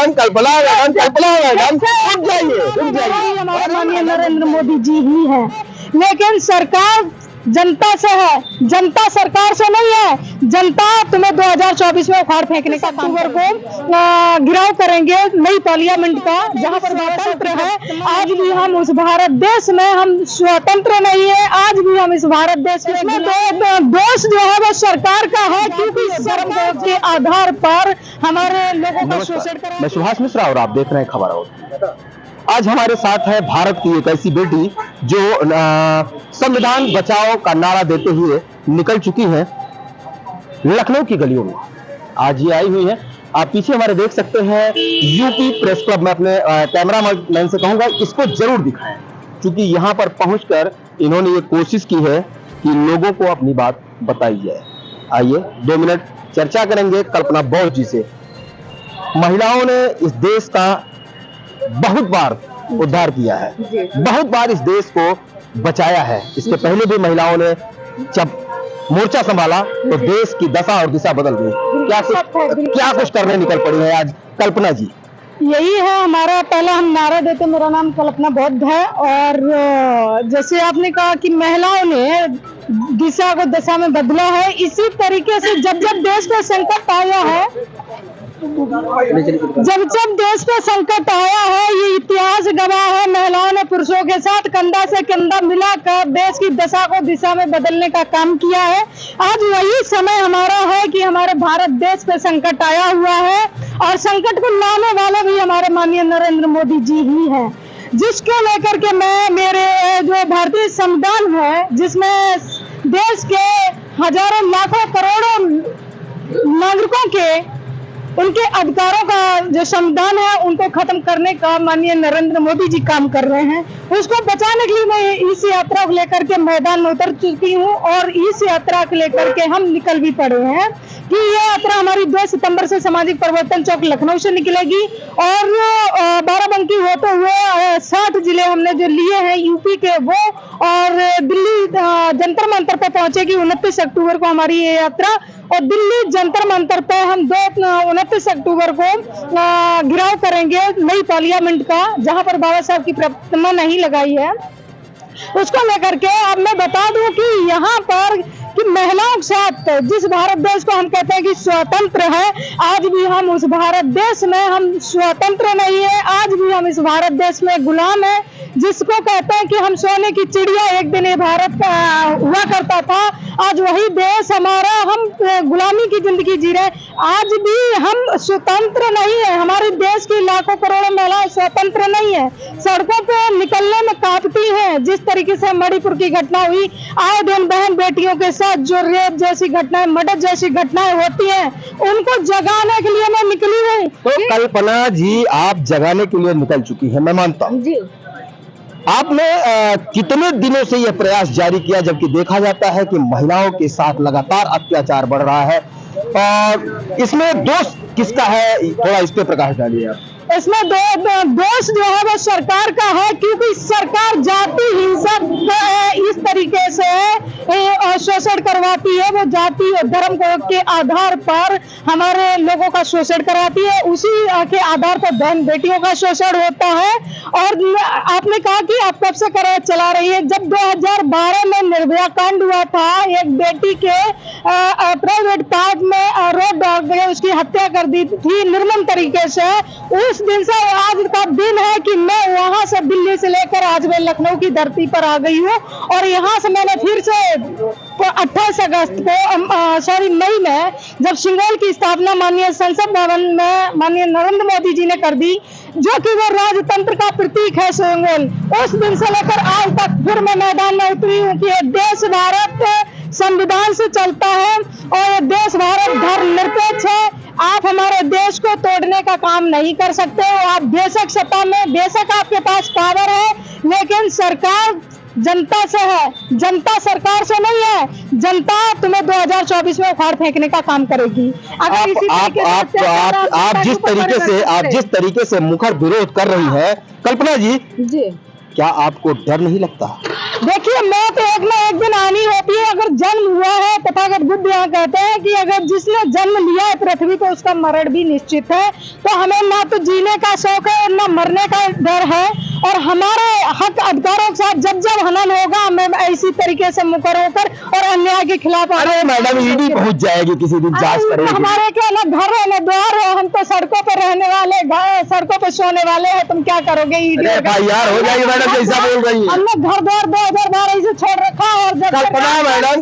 Madam, कल्पना madam, कल्पना madam, रुक जाइए, रुक जाइए। हमारे माननीय नरेंद्र मोदी जी ही हैं, लेकिन सरकार जनता से है, जनता सरकार से नहीं है। जनता तुम्हें 2024 में उखाड़ फेंकने का अक्टूबर को घिराव करेंगे नई पार्लियामेंट का, जहां पर स्वतंत्र है। आज भी हम उस भारत देश में हम स्वतंत्र नहीं है, आज भी हम इस भारत देश में दोष जो है वो सरकार का है, क्योंकि सरकार के आधार पर हमारे लोगों का शोषण कर। मैं सुभाष मिश्रा और आप देख रहे हैं खबर हाउस। आज हमारे साथ है भारत की एक ऐसी बेटी जो संविधान बचाओ का नारा देते हुए निकल चुकी है लखनऊ की गलियों में। आज ये आई हुई है, आप पीछे हमारे देख सकते हैं यूपी प्रेस क्लब। मैं अपने कैमरा मैन से कहूंगा इसको जरूर दिखाएं, क्योंकि यहाँ पर पहुंचकर इन्होंने ये कोशिश की है कि लोगों को अपनी बात बताई जाए। आइए 2 मिनट चर्चा करेंगे कल्पना बोस जी से। महिलाओं ने इस देश का बहुत बार उद्धार किया है, बहुत बार इस देश को बचाया है। इसके पहले भी महिलाओं ने जब मोर्चा संभाला तो देश की दशा और दिशा बदल गई। क्या कुछ करने निकल पड़ी है आज कल्पना जी? यही है हमारा पहला हम नारा देते, मेरा नाम कल्पना बौद्ध है। और जैसे आपने कहा कि महिलाओं ने दिशा को दशा में बदला है, इसी तरीके से जब जब देश में संकट आया है, जब जब देश पे संकट आया है, ये इतिहास गवाह है, महिलाओं ने पुरुषों के साथ कंधा से कंधा मिलाकर देश की दशा को दिशा में बदलने का काम किया है। आज वही समय हमारा है कि हमारे भारत देश पे संकट आया हुआ है, और संकट को लाने वाले भी हमारे माननीय नरेंद्र मोदी जी ही हैं, जिसको लेकर के मैं मेरे जो भारतीय संविधान है, जिसमें देश के हजारों लाखों करोड़ों नागरिकों के उनके अधिकारों का जो संविधान है उनको खत्म करने का माननीय नरेंद्र मोदी जी काम कर रहे हैं, उसको बचाने के लिए मैं इस यात्रा को लेकर के मैदान में उतर चुकी हूँ। और इस यात्रा को लेकर के हम निकल भी पड़े हैं कि ये यात्रा हमारी 2 सितंबर से सामाजिक परिवर्तन चौक लखनऊ से निकलेगी, और बाराबंकी होते हुए 60 जिले हमने जो लिए हैं यूपी के वो, और दिल्ली जंतर मंतर पे पहुंचेगी 29 अक्टूबर को हमारी ये यात्रा। और दिल्ली जंतर मंतर पे हम 29 अक्टूबर को घिराव करेंगे नई पार्लियामेंट का, जहां पर बाबा साहब की प्रतिमा नहीं लगाई है, उसको लेकर के। अब मैं बता दूं कि यहाँ पर कि महिलाओं के साथ जिस भारत देश को हम कहते हैं कि स्वतंत्र है, आज भी हम उस भारत देश में हम स्वतंत्र नहीं है, आज भी हम इस भारत देश में गुलाम है। जिसको कहते हैं कि हम सोने की चिड़िया, एक दिन ये भारत का हुआ करता था, आज वही देश हमारा, हम गुलामी की जिंदगी जी रहे। आज भी हम स्वतंत्र नहीं है, हमारे देश की लाखों करोड़ों महिलाएं स्वतंत्र नहीं है, सड़कों पे निकलने में कांपती हैं। जिस तरीके से मणिपुर की घटना हुई, आए दिन बहन बेटियों के साथ जो रेप जैसी घटनाएं, मर्डर जैसी घटनाएं होती हैं, उनको जगाने के लिए मैं निकली हूँ। तो कल्पना जी आप जगाने के लिए निकल चुकी है, मैं मानता हूँ जी। आपने कितने दिनों से यह प्रयास जारी किया, जबकि देखा जाता है कि महिलाओं के साथ लगातार अत्याचार बढ़ रहा है, और इसमें दोष किसका है? थोड़ा इस पे प्रकाश डालिए आप। इसमें दोष जो है वो सरकार का है, क्योंकि सरकार जाति हिंसक इस तरीके से शोषण करवाती है, वो जाति और धर्म के आधार पर हमारे लोगों का शोषण कराती है, उसी के आधार पर बहन बेटियों का शोषण होता है। और आपने कहा कि आप कब से चला रही है, जब 2012 में निर्भया कांड हुआ था, एक बेटी के प्राइवेट पार्ट में रोड डाल के उसकी हत्या कर दी थी निर्मम तरीके से। उस दिन से आज का दिन है कि मैं वहां से दिल्ली से लेकर आज मैं लखनऊ की धरती पर आ गई हूँ, और यहाँ से मैंने फिर से 28 अगस्त को मई में जब सिंगल की स्थापना माननीय संसद भवन में माननीय नरेंद्र मोदी जी ने कर दी, जो कि वो राजतंत्र का प्रतीक है सिंगल, उस दिन से लेकर आज तक फिर मैं मैदान में उतरी हूँ कि देश भारत संविधान से चलता है, और ये देश भारत धर्मनिरपेक्ष है। आप हमारे देश को तोड़ने का काम नहीं कर सकते हो। आप बेशक सत्ता में, बेशक आपके पास पावर है, लेकिन सरकार जनता से है, जनता सरकार से नहीं है। जनता तुम्हें 2024 में उखाड़ फेंकने का काम करेगी। अगर इसी आप जिस तरीके से मुखर विरोध कर रही है कल्पना जी, क्या आपको डर नहीं लगता? देखिए मौत एक ना एक दिन आनी होती है। अगर जन्म हुआ है, तथागत बुद्ध यहाँ कहते हैं कि अगर जिसने जन्म लिया है पृथ्वी पे उसका मरण भी निश्चित है। तो हमें ना तो जीने का शौक है और ना मरने का डर है। और हमारे हक अधिकारों के साथ जब जब हनन होगा हमें इसी तरीके से मुकर होकर और अन्याय के खिलाफ। अरे मैडम ईडी पहुंच जाएगी किसी दिन, जांच करेगी। हमारे क्या ना घर है ना द्वार है, हम तो सड़कों पर रहने वाले, सड़कों पर सोने वाले हैं। तुम क्या करोगे? ईडी यार हो जाएगी मैडम, जैसा बोल रही है। हमने घर द्वार 2012 से छोड़ रखा है। और जब कल्पना मैडम,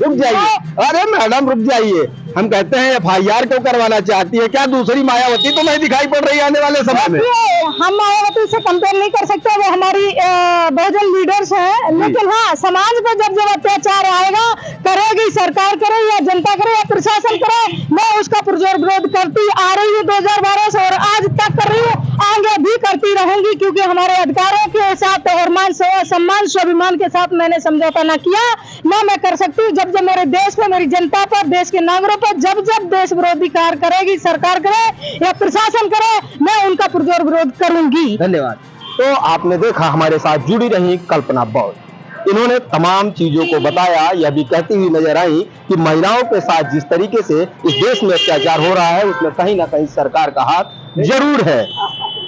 रुक जाइए। अरे मैडम रुक जाइए। हम कहते हैं FIR क्यों करवाना चाहती है? क्या दूसरी मायावती तो नहीं दिखाई पड़ रही आने वाले समय में? हम मायावती से कंपेयर नहीं कर सकते, वो हमारी बहुजन लीडर्स हैं। लेकिन हाँ, समाज पे जब जब अत्याचार आएगा, करेगी सरकार करे या जनता करे या प्रशासन करे, मैं उसका पुरजोर विरोध करती आ रही हूँ 2012 से और आज तक कर रही हूँ, आगे भी करती रहूंगी। क्योंकि हमारे अधिकारों के साथ और मान सम्मान स्वाभिमान के साथ मैंने समझौता न किया, न मैं कर सकती हूँ। जब जब मेरे देश पे, मेरी जनता पर, देश के नागरिकों पर जब जब देश विरोधी कार्य करेगी, सरकार करे या प्रशासन करे, मैं उनका पुरजोर विरोध करूंगी। धन्यवाद। तो आपने देखा हमारे साथ जुड़ी रही कल्पना बौद्ध, इन्होंने तमाम चीजों को बताया। यह भी कहती हुई नजर आई कि महिलाओं के साथ जिस तरीके से इस देश में अत्याचार हो रहा है उसमें कहीं ना कहीं सरकार का हाथ जरूर है।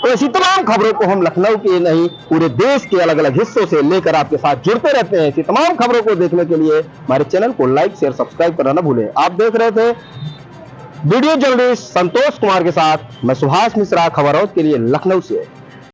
तो ऐसी तमाम खबरों को हम लखनऊ के नहीं पूरे देश के अलग अलग हिस्सों से लेकर आपके साथ जुड़ते रहते हैं। ऐसी तमाम खबरों को देखने के लिए हमारे चैनल को लाइक शेयर सब्सक्राइब करना न भूलें। आप देख रहे थे वीडियो जर्नलिस्ट संतोष कुमार के साथ मैं सुभाष मिश्रा, खबर हाउस के लिए लखनऊ से।